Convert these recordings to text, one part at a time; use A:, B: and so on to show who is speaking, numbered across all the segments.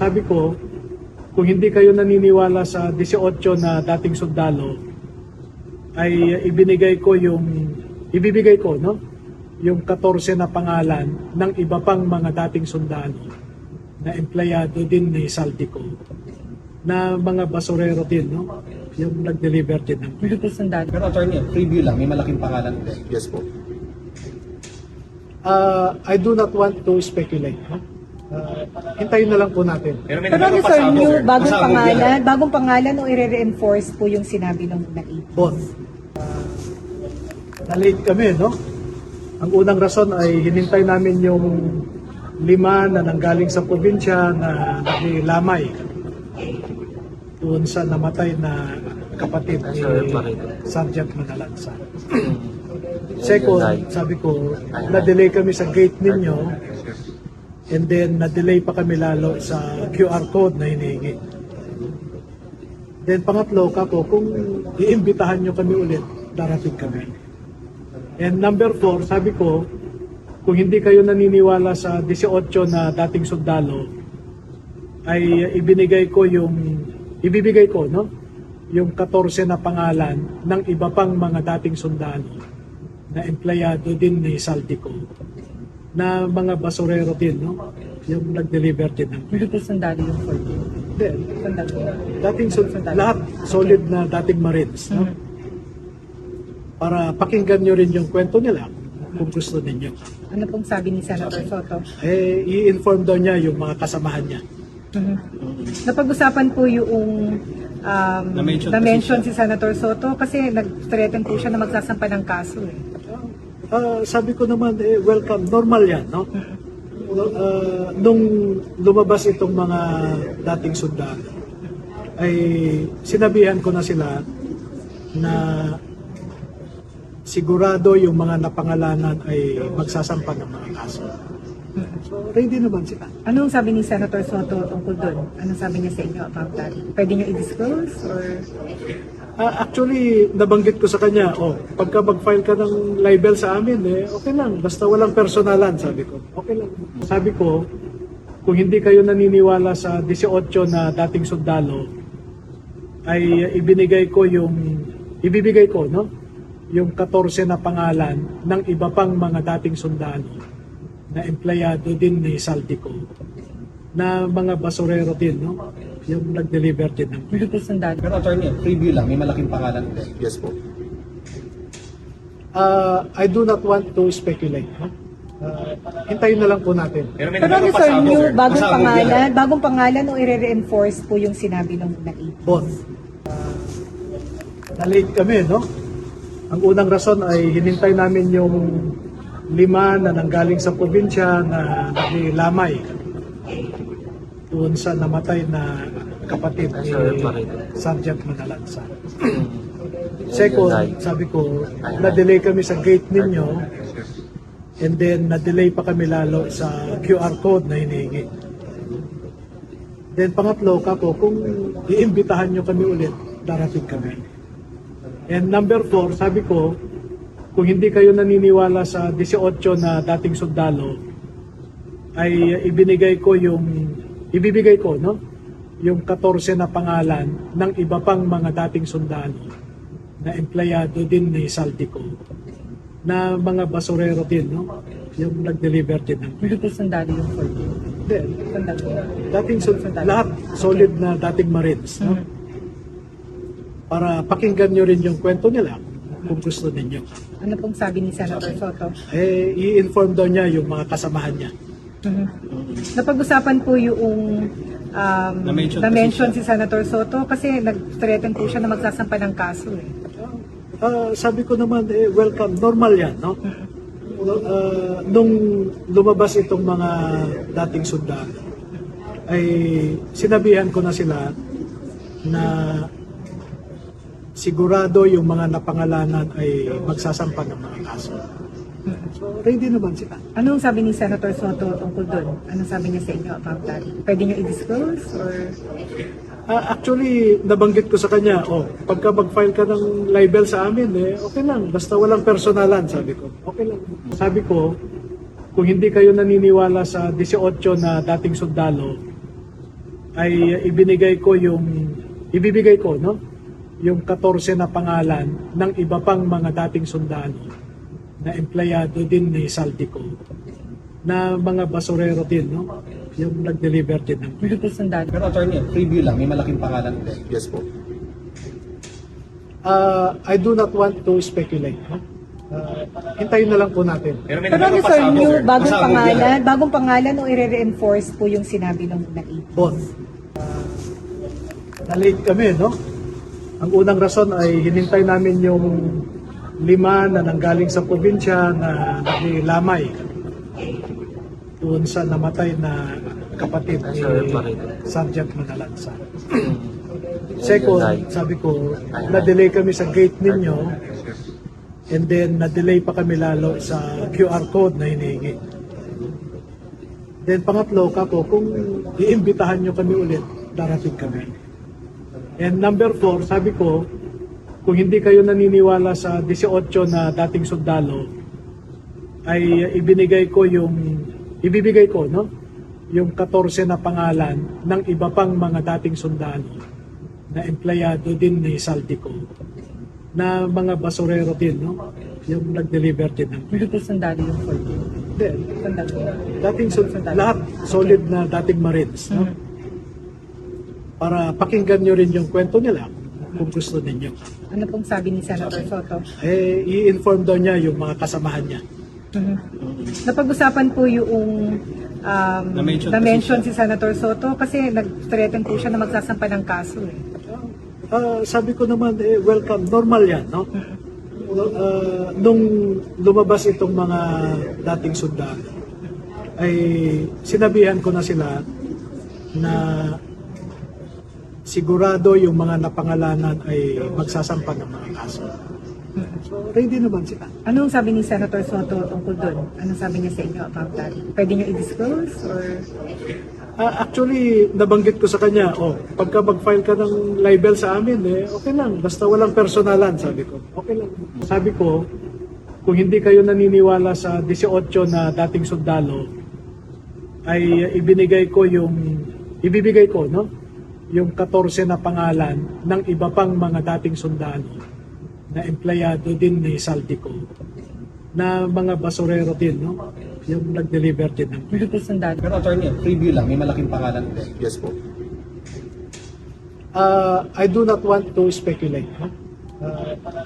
A: sabi ko, kung hindi kayo naniniwala sa 18 na dating sundalo, ay ibibigay ko, no? Yung 14 na pangalan ng iba pang mga dating sundalo na empleyado din ni Saltico, na mga basurero din, no? Yung nag-deliver din ng
B: Hindi po sundalo.
C: Pero attorney, preview lang, may malaking pangalan po.
D: Yes po.
A: I do not want to speculate, no? Hintayin na lang po natin.
C: Pero may
B: Pero ano sir,
C: pasabog,
B: new
C: sir.
B: bagong pangalan o i-reinforce po yung sinabi ng naib?
A: Both. Na-late kami, no? Ang unang rason ay hinintay namin yung 5 na nanggaling sa probinsya na nakilamay doon sa namatay na kapatid ni Sergeant Manalansa. Second, sabi ko, na-delay kami sa gate ninyo, and then na-delay pa kami lalo sa QR code na hinihingi. Then pangatlo, kako, kung iimbitahan nyo kami ulit, darating kami. And number 4, sabi ko, kung hindi kayo naniniwala sa 18 na dating sundalo, ay ibibigay ko, no? Yung 14 na pangalan ng iba pang mga dating sundalo na empleyado din ni Saltico, na mga basurero din, no? Yung nag-deliver din ng
B: Hindi po sundalo yung 14.
A: Then,
B: Sundalo.
A: dating lahat solid na dating Marines, no? Para pakinggan nyo rin yung kwento nila kung gusto ninyo.
B: Ano pong sabi ni Senator Soto?
A: I-inform daw niya yung mga kasamahan niya.
B: Napag-usapan po yung
C: Na-mention
B: si Senator Soto kasi nag-threaten po siya na magsasampa ng kaso eh.
A: Sabi ko naman, welcome, normal yan, no? Nung lumabas itong mga dating sundalo, ay sinabihan ko na sila na sigurado yung mga napangalanan ay magsasampa ng mga kaso. So, ready naman sila.
B: Anong sabi ni Senator Soto tungkol doon? Anong sabi niya sa inyo about that? Pwede niyo i-disclose or...
A: Actually, nabanggit ko sa kanya, pagka mag-file ka ng libel sa amin, okay lang, basta walang personalan, sabi ko. Okay lang. Sabi ko, kung hindi kayo naniniwala sa 18 na dating sundalo, ay ibibigay ko, no? Yung 14 na pangalan ng iba pang mga dating sundalo na empleyado din ni Saltico, na mga basurero din, no? Yung nag-deliver din ng
B: Hindi po sundalo.
C: Pero attorney, preview lang, may malaking pangalan po.
D: Yes po.
A: I do not want to speculate, no? Hintayin na lang po natin.
C: Pero may
B: Pero ano sir,
C: pasabog,
B: new
C: sir. Pasabog
B: bagong pangalan o i-reinforce po yung sinabi ng naib?
A: Both. Na-late kami, no? Ang unang rason ay hinintay namin yung 5 na nanggaling sa probinsya na nakilamay doon sa namatay na kapatid ni Sergeant Manalansa. Second, sabi ko, na-delay kami sa gate ninyo, and then na-delay pa kami lalo sa QR code na hinihingi. Then pangatlo, kako, kung iimbitahan nyo kami ulit, darating kami. And number 4, sabi ko, kung hindi kayo naniniwala sa 18 na dating sundalo, ay ibibigay ko, no? Yung 14 na pangalan ng iba pang mga dating sundalo na empleyado din ni Saltico, na mga basurero din, no? Yung nag-deliver din ng
B: Hindi po sundalo yung 14.
A: Then,
B: Sundalo.
A: dating lahat solid na dating Marines, no? Para pakinggan nyo rin yung kwento nila kung gusto ninyo.
B: Ano pong sabi ni Senator Soto?
A: I-inform daw niya yung mga kasamahan niya.
B: Napag-usapan po yung
C: Na-mention
B: si Senator Soto kasi nag-threaten po siya na magsasampa ng kaso eh.
A: Sabi ko naman, welcome, normal yan, no? Nung lumabas itong mga dating sundalo, ay sinabihan ko na sila na sigurado yung mga napangalanan ay magsasampa ng mga kaso. So, ready naman sila.
B: Anong sabi ni Senator Soto tungkol doon? Anong sabi niya sa inyo about that? Pwede niyo i-disclose or...
A: Actually, nabanggit ko sa kanya, pagka mag-file ka ng libel sa amin, okay lang, basta walang personalan, sabi ko. Okay lang. Sabi ko, kung hindi kayo naniniwala sa 18 na dating sundalo, ay ibibigay ko no yung 14 na pangalan ng iba pang mga dating sundalo na empleyado din ni Saltico na mga basurero din no yung nag-deliver din ng
B: Hindi po sundalo.
C: Pero attorney, preview lang, may malaking pangalan po.
D: Yes po.
A: I do not want to speculate no? Hintayin na lang po natin.
C: Pero may
B: Pero ano sir,
C: pasabog,
B: new
C: sir.
B: bagong
C: Pasabog
B: pangalan,
C: yan.
B: bagong pangalan o i-reinforce po yung sinabi ng na-8?
A: Both. Na-late kami, no? Ang unang rason ay hinintay namin yung 5 na nanggaling sa probinsya na nakilamay doon sa namatay na kapatid ni Sergeant Manalansa. Second, sabi ko, na-delay kami sa gate ninyo and then na-delay pa kami lalo sa QR code na hinihingi. Then pangatlo, kako, kung iimbitahan nyo kami ulit, darating kami. And number 4, sabi ko, kung hindi kayo naniniwala sa 18 na dating sundalo, ay ibibigay ko no yung 14 na pangalan ng iba pang mga dating sundalo na empleyado din ni Saltico na mga basurero din no yung nag-deliver din ng
B: Hindi po sundalo yung 14.
A: Then,
B: Sundalo.
A: dating lahat solid na dating Marines no? Para pakinggan nyo rin yung kwento nila kung gusto ninyo.
B: Ano pong sabi ni Senator Soto?
A: I-inform daw niya yung mga kasamahan niya.
B: Napag-usapan po yung
C: Na-mention
B: si Senator Soto kasi nag-threaten po siya na magsasampa ng kaso eh.
A: Sabi ko naman, welcome, normal yan, no? Nung lumabas itong mga dating sundalo, ay sinabihan ko na sila na sigurado yung mga napangalanan ay magsasampa ng mga kaso. So, ready naman sila.
B: Anong sabi ni Senator Soto tungkol doon? Anong sabi niya sa inyo about that? Pwede niyo i-disclose or...
A: Actually, nabanggit ko sa kanya, pagka mag-file ka ng libel sa amin, okay lang. Basta walang personalan, sabi ko. Okay lang. Sabi ko, kung hindi kayo naniniwala sa 18 na dating sundalo, ay ibibigay ko, no? Yung 14 na pangalan ng iba pang mga dating sundalo na empleyado din ni Saltico na mga basurero din, no? Yung nag-deliver din ng
B: Hindi po sundalo.
C: Pero attorney, preview lang, may malaking pangalan po.
D: Yes po.
A: I do not want to speculate. No?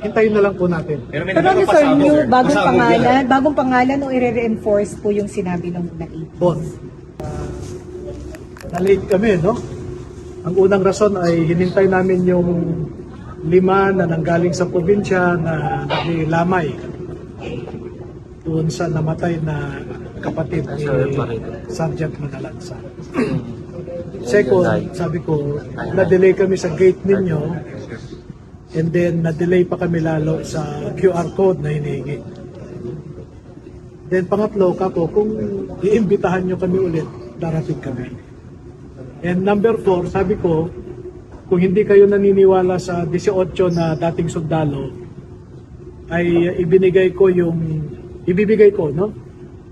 A: Hintayin na lang po natin.
C: Pero may
B: Pero ano sir,
C: pasabog,
B: new
C: sir.
B: bagong
C: Pasabog
B: pangalan,
C: yan.
B: bagong pangalan o i-reinforce po yung sinabi ng na-8?
A: Both. Na-late kami, no? Ang unang rason ay hinintay namin yung 5 na nanggaling sa probinsya na nakilamay doon sa namatay na kapatid ni Sergeant Manalansa. Second, sabi ko, na-delay kami sa gate ninyo and then na-delay pa kami lalo sa QR code na hinihingi. Then pangatlo, kako, kung iimbitahan nyo kami ulit, darating kami. And number 4, sabi ko, kung hindi kayo naniniwala sa 18 na dating sundalo, ay ibibigay ko no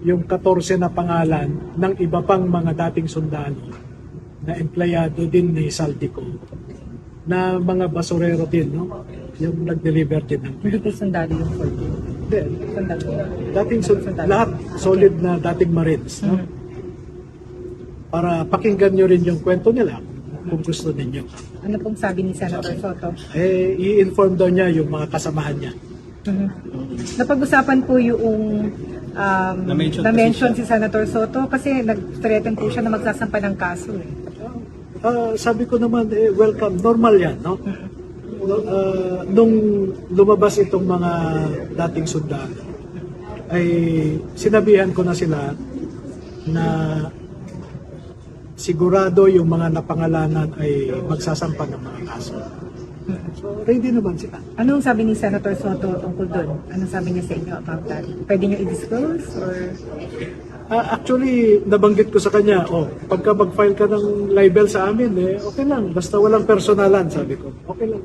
A: yung 14 na pangalan ng iba pang mga dating sundalo na empleyado din ni Saltico na mga basurero din no yung nag-deliver din ng
B: Hindi po sundalo yung 14.
A: Then,
B: Sundalo.
A: dating lahat solid na dating Marines no? Para pakinggan nyo rin yung kwento nila kung gusto ninyo.
B: Ano pong sabi ni Senator Soto?
A: I-inform daw niya yung mga kasamahan niya.
B: Napag-usapan po yung
C: Na-mention
B: si Senator Soto kasi nag-threaten po siya na magsasampa ng kaso eh.
A: Sabi ko naman, welcome, normal yan, no? Nung lumabas itong mga dating sundalo, ay sinabihan ko na sila na sigurado yung mga napangalanan ay magsasampa ng mga kaso. So, ready naman sila.
B: Anong sabi ni Senator Soto tungkol doon? Anong sabi niya sa inyo about that? Pwede niyo i-disclose or...
A: Actually, nabanggit ko sa kanya, pagka mag-file ka ng libel sa amin, okay lang. Basta walang personalan, sabi ko. Okay lang.